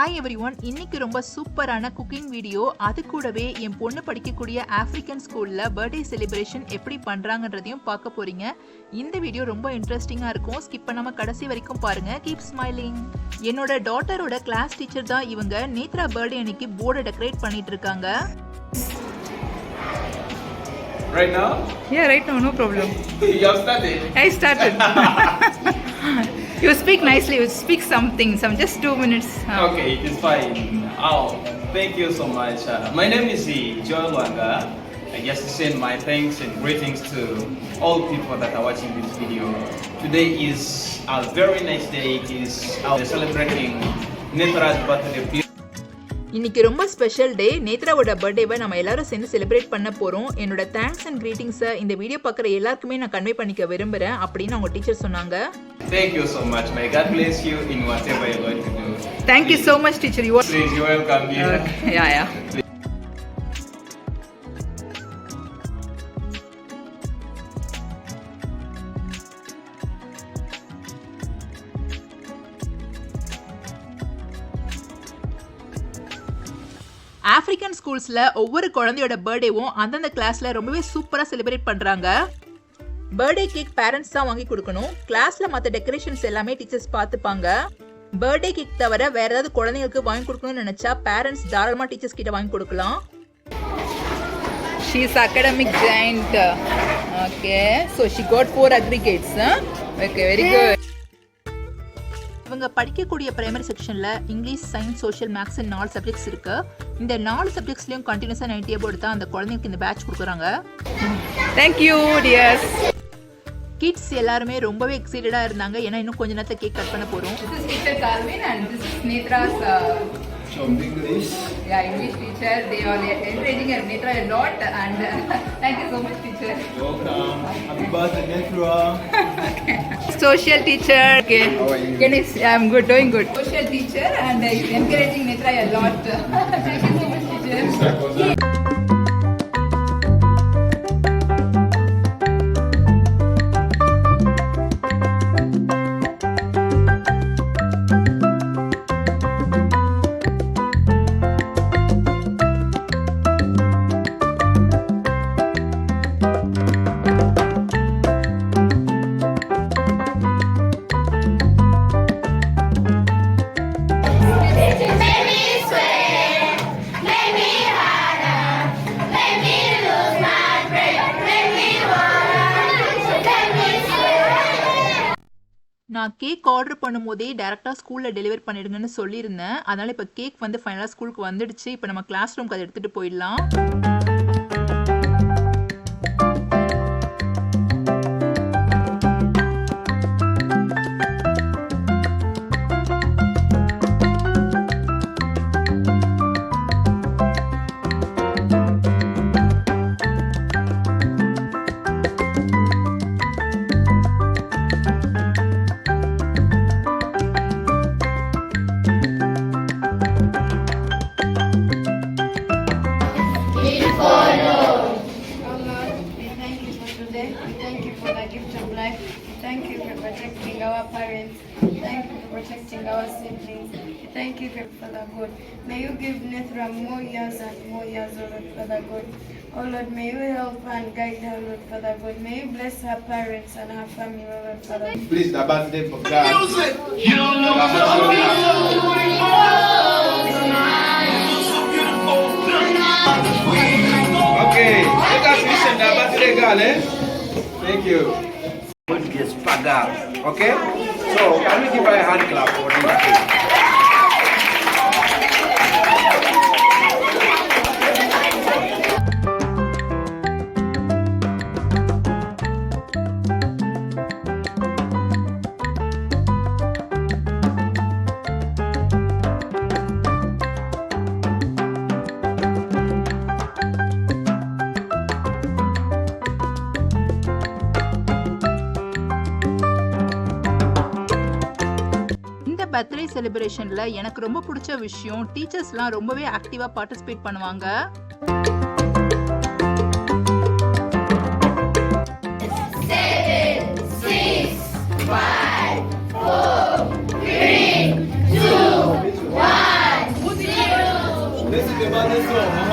Hi everyone, இன்னைக்கு ரொம்ப சூப்பரான குக்கிங் வீடியோ. அது கூடவே என் பொண்ணு படிக்கக்கூடிய ஆப்பிரிக்கன் ஸ்கூல்ல பர்த்டே செலிப்ரேஷன் எப்படி பண்றாங்கன்றதையும் பார்க்க போறீங்க. இந்த வீடியோ ரொம்ப இன்ட்ரெஸ்டிங்கா இருக்கும். ஸ்கிப் பண்ணாம கடைசி வரைக்கும் பாருங்க. Keep smiling. என்னோட டாட்டரோட கிளாஸ் டீச்சர் தான் இவங்க. நேத்ரா பர்த்டே அன்னைக்கு போர்டை டெக்கரேட் பண்ணிட்டு இருக்காங்க. Right now? Yeah, right now, no problem. You have started? I started. You speak nicely, you speak something, just 2 minutes. Okay, it is fine. Oh, thank you so much. My name is Joel Wanga. I just send my thanks and greetings to all people that are watching this video. Today is a very nice day. It is celebrating Netra's birthday. இன்னைக்கு ரொம்ப special day. நேத்ராவோட பர்த்டேவை நம்ம எல்லாரும் சேர்ந்து celebrate பண்ண போறோம். என்னோட thanks and கிரீட்டிங்ஸை இந்த video பார்க்குற எல்லாருக்குமே நான் கன்வே பண்ணிக்க விரும்புறேன் அப்படின்னு அவங்க டீச்சர் சொன்னாங்க. Thank you so much. May God bless you in whatever you're going to do. Thank you so much, teacher. Please, you're welcome here. Yeah. African ஸ்கூல்ஸ்ல ஒவ்வொரு குழந்தையோட பர்த்டேவும் அந்தந்த கிளாஸ்ல ரொம்பவே சூப்பரா செலிப்ரேட் பண்றாங்க. பர்த்டே கேக் பேரண்ட்ஸ் தான் வாங்கி கொடுக்கணும். கிளாஸ்ல மற்ற டெக்கரேஷன்ஸ் எல்லாமே டீச்சர்ஸ் பார்த்துப்பாங்க. பர்த்டே கேக் தவிர வேற ஏதாவது குழந்தைங்களுக்கு வாங்கி கொடுக்கணும்னு நினைச்சா பேரண்ட்ஸ் தாராளமா டீச்சர்ஸ் கிட்ட வாங்கி கொடுக்கலாம். She is academic giant. Okay, so she got 4 aggregates. Okay, very good. இவங்க படிக்கக்கூடிய பிரைமரி செக்ஷன்ல English, science, social, maths 4 subjects இருக்கு. இந்த 4 சப்ஜெக்ட்ஸ்லயும் கண்டினியூஸா 90 அபோவ் தான் அந்த குழந்தைங்களுக்கு இந்த பேட்ச் கொடுக்குறாங்க. Thank you, dears. கிட்ஸ் எல்லாருமே ரொம்பவே எக்ஸைட்டடா இருந்தாங்க. ஏன்னா இன்னும் கொஞ்ச நேரத்துல கேக் கட் பண்ண போறோம். This is teacher Calvin and this is Netra's English. Yeah, English teacher. They are encouraging Netra a lot and thank you so much, teacher. Welcome. Happy birthday, Netra. Social teacher. Okay. How are you? I'm good, doing good. Social teacher and encouraging Netra a lot. Thank you so much, teacher. நான் cake order பண்ணும்போதே டேரெக்டாக ஸ்கூலில் deliver பண்ணிடுங்கன்னு சொல்லியிருந்தேன். அதனால் இப்போ cake வந்து ஃபைனலாக ஸ்கூலுக்கு வந்துடுச்சு. இப்போ நம்ம கிளாஸ் ரூம்க்கு அதை எடுத்துகிட்டு போயிடலாம். Thank you for the gift of life. Thank you for protecting our parents. Thank you for protecting our siblings. Thank you for the good. May you give Netra more years and more years, O Lord, for the good. Oh Lord, may you help and guide her, Lord, for the good. May you bless her parents and her family, O Lord, for the good. Please, the birthday for God. Music! Okay, let us listen to the birthday girl, eh? Thank you. This pagar, okay? So, can we give her a hand clap for the birthday? Birthday செலிப்ரேஷன்ல எனக்கு ரொம்ப பிடிச்ச விஷயம் டீச்சர்ஸ்லாம் ரொம்பவே ஆக்டிவா participate பண்ணுவாங்க. 7, 6, 5, 4, 3, 2, 1. Let's go.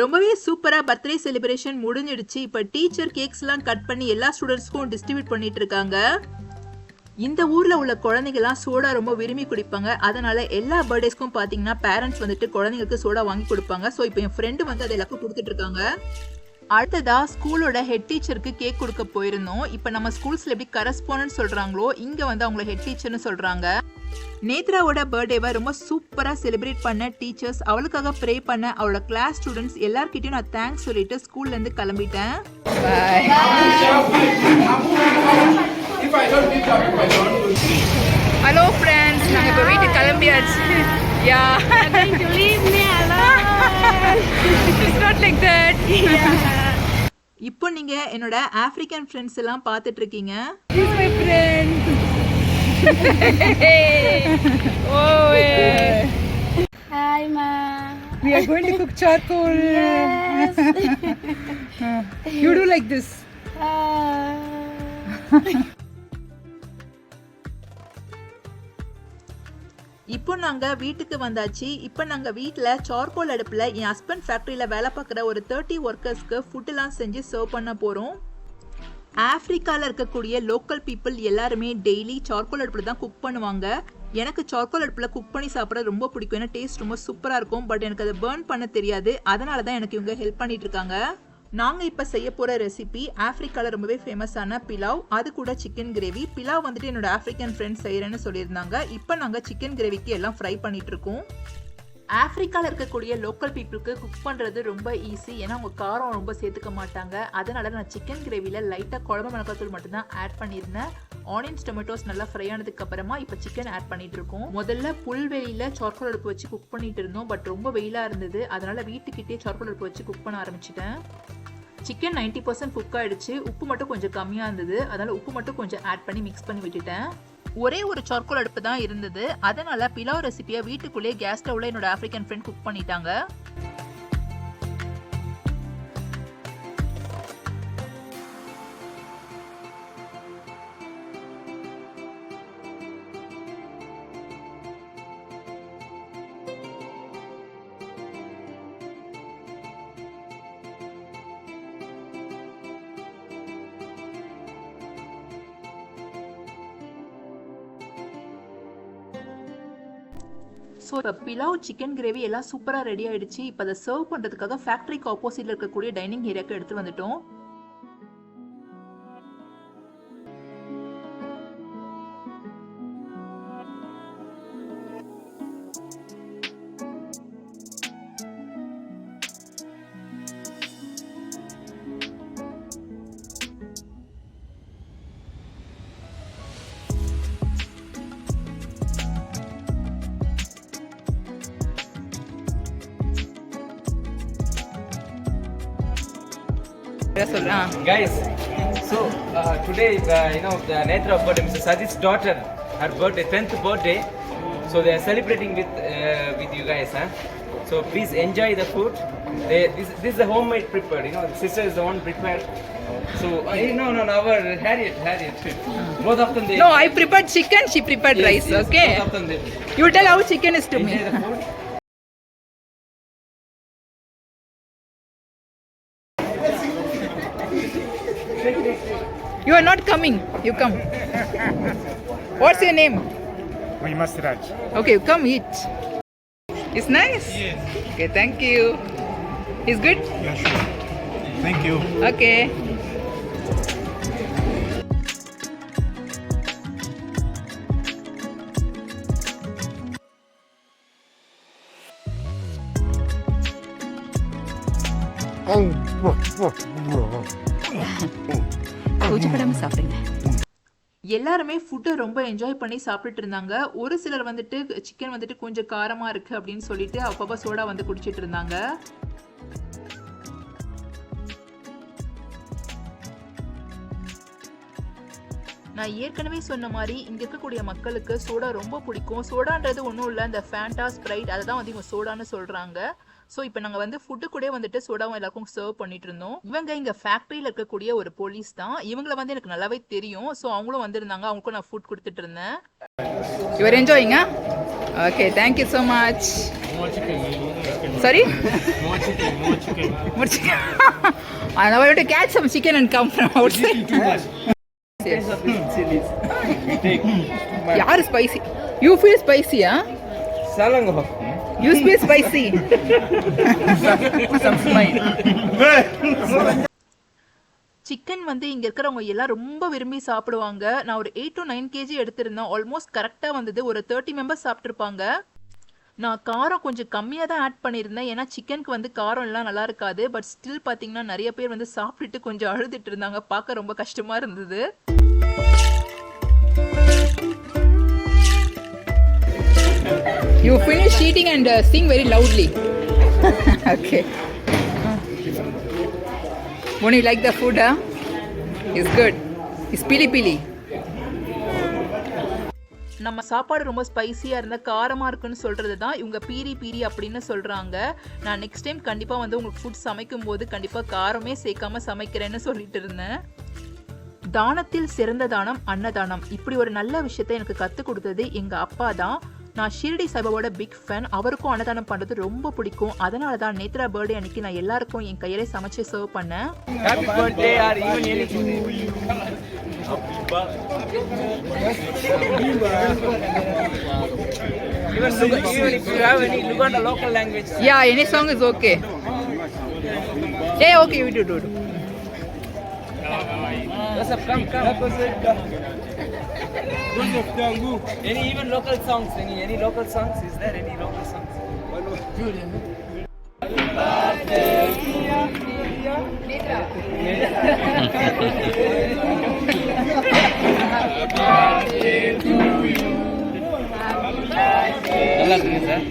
ரொம்பவே சூப்பரா பர்த்டே செலிப்ரேஷன் முடிஞ்சிடுச்சு. இப்ப டீச்சர் கேக்ஸ்லாம் கட் பண்ணி எல்லா ஸ்டூடெண்ட்ஸ்க்கும் டிஸ்ட்ரிபியூட் பண்ணிட்டு இருக்காங்க. இந்த ஊர்ல உள்ள குழந்தைங்கலாம் சோடா ரொம்ப விரும்பி குடிப்பாங்க. அதனால எல்லா பர்த்டேஸ்க்கும் பாத்தீங்கன்னா பேரண்ட்ஸ் வந்துட்டு குழந்தைங்களுக்கு சோடா வாங்கி கொடுப்பாங்க. ஸோ இப்போ என் ஃப்ரெண்டு வந்து அதை எல்லாருக்கும் கொடுத்துட்டு இருக்காங்க. அடுத்ததா ஸ்கூலோட ஹெட் டீச்சருக்கு கேக் கொடுக்க போயிருந்தோம். இப்போ நம்ம ஸ்கூல்ஸ்ல எப்படி கரஸ்பாண்டன்ட் சொல்றாங்களோ இங்க வந்து அவங்கள ஹெட் டீச்சர்னு சொல்றாங்க. நேத்ராவோட பர்த்டேவை ரொம்ப சூப்பரா செலிப்ரேட் பண்ண டீச்சர்ஸ், அவளுக்காக ப்ரே பண்ண அவளோட கிளாஸ் ஸ்டூடெண்ட்ஸ் எல்லார்கிட்டயும் நான் தேங்க்ஸ் சொல்லிட்டு ஸ்கூல்ல இருந்து கிளம்பிட்டேன். ஹலோ ஃப்ரெண்ட்ஸ், நாங்க இப்போ வீட்டுக்கு கிளம்பியாச்சு. யா, Leave me alone. It's not like that. இப்போ நீங்க என்னோட ஆப்பிரிக்கன் ஃப்ரெண்ட்ஸ் எல்லாம் பார்த்துட்டு இருக்கீங்க. Is my friend. Oh, yeah. Hi, ma. We are going to cook charcoal. Yes. You do like this. இப்போ நாங்க வீட்டுக்கு வந்தாச்சு. இப்போ நாங்க வீட்டில் சார்கோல் அடுப்பில் என் ஹஸ்பண்ட் ஃபேக்ட்ரியில் வேலை பார்க்குற ஒரு 30 ஒர்க்கர்ஸ்க்கு ஃபுட்டுலாம் செஞ்சு சர்வ் பண்ண போகிறோம். ஆஃப்ரிக்காவில் இருக்கக்கூடிய லோக்கல் பீப்புள் எல்லாருமே டெய்லி சார்கோல் அடுப்பில் தான் குக் பண்ணுவாங்க. எனக்கு சார்கோல் அடுப்பில் குக் பண்ணி சாப்பிட ரொம்ப பிடிக்கும். ஏன்னா டேஸ்ட் ரொம்ப சூப்பராக இருக்கும். பட் எனக்கு அதை பேர்ன் பண்ண தெரியாது. அதனால தான் எனக்கு இவங்க ஹெல்ப் பண்ணிட்டு இருக்காங்க. நாங்கள் இப்போ செய்ய போகிற ரெசிபி ஆஃப்ரிக்காவில் ரொம்பவே ஃபேமஸான பிலாவ், அது கூட சிக்கன் கிரேவி. பிலாவ் வந்துட்டு என்னோட ஆஃப்ரிக்கன் ஃப்ரெண்ட்ஸ் செய்கிறேன்னு சொல்லியிருந்தாங்க. இப்போ நாங்கள் சிக்கன் கிரேவிக்கு எல்லாம் ஃப்ரை பண்ணிட்டு இருக்கோம். ஆஃப்ரிக்காவில் இருக்கக்கூடிய லோக்கல் பீப்புளுக்கு குக் பண்ணுறது ரொம்ப ஈஸி. ஏன்னா அவங்க காரம் ரொம்ப சேர்த்துக்க மாட்டாங்க. அதனால நான் சிக்கன் கிரேவியில் லைட்டாக குழம்பு மிளகாத்தூள் மட்டும்தான் ஆட் பண்ணியிருந்தேன். ஆனியன்ஸ் டொமேட்டோஸ் நல்லா ஃப்ரை ஆனதுக்கு அப்புறமா இப்போ சிக்கன் ஆட் பண்ணிட்டு இருக்கோம். முதல்ல புல்வெளியில் சார்கோல் அடுப்பு வச்சு குக் பண்ணிட்டு இருந்தோம். பட் ரொம்ப வெயிலாக இருந்தது. அதனால வீட்டுக்கிட்டே சார்கோல் அடுப்பு வச்சு குக் பண்ண ஆரம்பிச்சிட்டேன். சிக்கன் 90% குக் ஆகிடுச்சு. உப்பு மட்டும் கொஞ்சம் கம்மியாக இருந்தது. அதனால் உப்பு மட்டும் கொஞ்சம் ஆட் பண்ணி மிக்ஸ் பண்ணி விட்டுட்டேன். ஒரே ஒரு சார்கோல் அடுப்பு தான் இருந்தது. அதனால பிலாவ் ரெசிபியை வீட்டுக்குள்ளே கேஸ் ஸ்டவ்ல என்னோட ஆஃப்ரிக்கன் ஃப்ரெண்ட் குக் பண்ணிட்டாங்க. ஸோ இப்போ பிலாவ் சிக்கன் கிரேவி எல்லாம் சூப்பராக ரெடி ஆகிடுச்சு. இப்போ அதை சர்வ் பண்ணுறதுக்காக ஃபேக்ட்ரிக்கு ஆப்போசிட்டில் இருக்கக்கூடிய டைனிங் ஏரியாவுக்கு எடுத்துகிட்டு வந்துட்டோம். Guys, so today the Netra birthday, Mr. Sajid's daughter, her birthday, 10th birthday. So they are celebrating with you guys, huh? So please enjoy the food. This is the homemade prepared. The sister is the one prepared. So no, our Harriet. Both of them they. No, I prepared chicken. She prepared rice. Yes, Okay. both of them they You tell how chicken is to me. enjoy the food. You are not coming. You come. What's your name? We must try. Okay, come eat. It's nice? Yes. Okay, thank you. It's good? Yeah, sure. Thank you. Okay. கூச்சப்படாம சாப்பிடுங்க. எல்லாருமே ஃபுட்டை ரொம்ப enjoy பண்ணி சாப்பிட்டுட்டு இருந்தாங்க. ஒரு சிலர் வந்துட்டு சிக்கன் வந்துட்டு கொஞ்சம் காரமா இருக்கு அப்படின்னு சொல்லிட்டு அப்பப்போ சோடா வந்து குடிச்சிட்டு இருந்தாங்க. நான் ஏற்கனவே சொன்ன மாதிரி இங்க இருக்கக்கூடிய மக்களுக்கு சோடா ரொம்ப பிடிக்கும். சோடான்றது ஒன்றும் இல்லை, இந்த ஃபேண்டா ஸ்ப்ரைட் அதை தான் வந்து இவங்க சோடான்னு சொல்றாங்க. ஸோ இப்போ நாங்கள் வந்து ஃபுட்டு கூட வந்துட்டு சோடாவும் எல்லாருக்கும் சர்வ் பண்ணிட்டு இருந்தோம். இவங்க இங்கே ஃபேக்ட்ரியில் இருக்கக்கூடிய ஒரு போலீஸ் தான். இவங்கள வந்து எனக்கு நல்லாவே தெரியும். ஸோ அவங்களும் வந்திருந்தாங்க, அவங்களுக்கும் நான் ஃபுட் கொடுத்துட்டு இருந்தேன். You're enjoying? Okay, thank you so much. Sorry? More chicken. More chicken. I want to catch some chicken and come from outside. யாரு spicy? You feel spicy, huh? Salango. You feel spicy. Some smile. Chicken வந்து இங்கே இருக்கிறவங்க எல்லாம் ரொம்ப விரும்பி சாப்பிடுவாங்க. நான் ஒரு 8 to 9 kg எடுத்திருந்தேன். ஆல்மோஸ்ட் கரெக்டாக வந்தது. ஒரு 30 மெம்பர்ஸ் சாப்பிட்ருப்பாங்க. நான் காரம் கொஞ்சம் கம்மியாக தான் ஆட் பண்ணியிருந்தேன், ஏன்னா சிக்கனுக்கு வந்து காரம் எல்லாம் நல்லா இருக்காது. பட் ஸ்டில் பார்த்தீங்கன்னா நிறைய பேர் வந்து சாப்பிட்டுட்டு கொஞ்சம் அழுதுட்டு இருந்தாங்க. பார்க்க ரொம்ப கஷ்டமாக இருந்தது. You finish eating and sing very loudly. Okay. Won't you like the food, huh? It's good. It's pili pili. நம்ம சாப்பாடு ரொம்ப ஸ்பைசியாக இருந்தால் காரமாக இருக்குன்னு சொல்கிறது தான் இவங்க பீரி பீரி அப்படின்னு சொல்கிறாங்க. நான் நெக்ஸ்ட் டைம் கண்டிப்பாக வந்து உங்களுக்கு ஃபுட் சமைக்கும் போது கண்டிப்பாக காரமே சேர்க்காம சமைக்கிறேன்னு சொல்லிட்டு இருந்தேன். தானத்தில் சிறந்த தானம் அன்னதானம். இப்படி ஒரு நல்ல விஷயத்தை எனக்கு கற்றுக் கொடுத்தது எங்கள் அப்பா தான். நான் ஷிரடி சாய்பாபாவோட பிக் ஃபேன். அவருக்கும் அன்னதானம் பண்ணுறது ரொம்ப பிடிக்கும். அதனால தான் நேத்ரா பர்த்டே அன்னைக்கு நான் எல்லாருக்கும் என் கையிலே சமைச்சு சர்வ் பண்ணேன். Happy birthday or even anything. Even if you have any Luganda local language. Yeah, any song is okay. Yeah, okay, we do. What's up? Come. Any even local songs? Any local songs? Is there any local songs? நல்லா இருக்குங்க sir.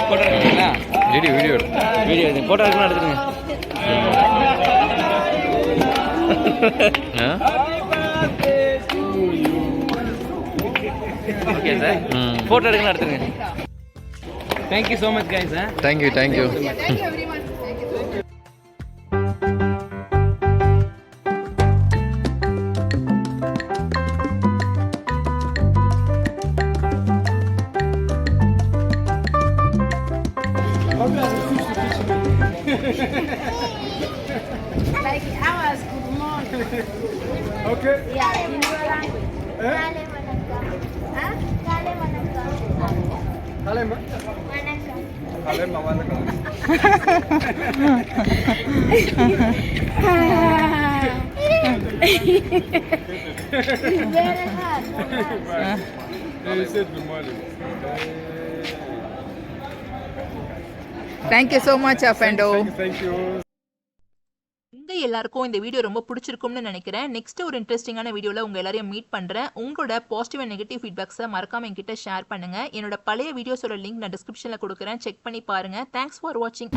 Photo எடுக்கிறீங்களா? Video எடுங்க. Photo எடுக்கணும், எடுத்துருங்க. Okay sir, photo எடுக்கணும், எடுத்துருங்க. Thank you so much guys. Thank you. Thank you very much. Thank you so much. Like ours, good morning. Okay. Yeah, in your language. Kale vanakkam. Huh? Kale vanakkam. Kalema. Vanakkam. Kalema vanakkam. Very hard. He said good morning. Thank you so much, Afendo. Thank you. உங்க எல்லாருக்கும் இந்த video ரொம்ப பிடிச்சிருக்கும்னு நினைக்கிறேன். Next ஒரு இன்ட்ரெஸ்டிங்கான வீடியோல உங்க எல்லாரையும் மீட் பண்றேன். உங்களோட பாசிட்டிவ் அண்ட் நெகட்டிவ் ஃபீட்பேக்ஸை மறக்காம என்கிட்ட ஷேர் பண்ணுங்க. என்னோட பழைய வீடியோஸோட லிங்க் நான் டிஸ்கிரிப்ஷன்ல கொடுக்குறேன், செக் பண்ணி பாருங்க. தேங்க்ஸ் ஃபார் வாட்சிங்.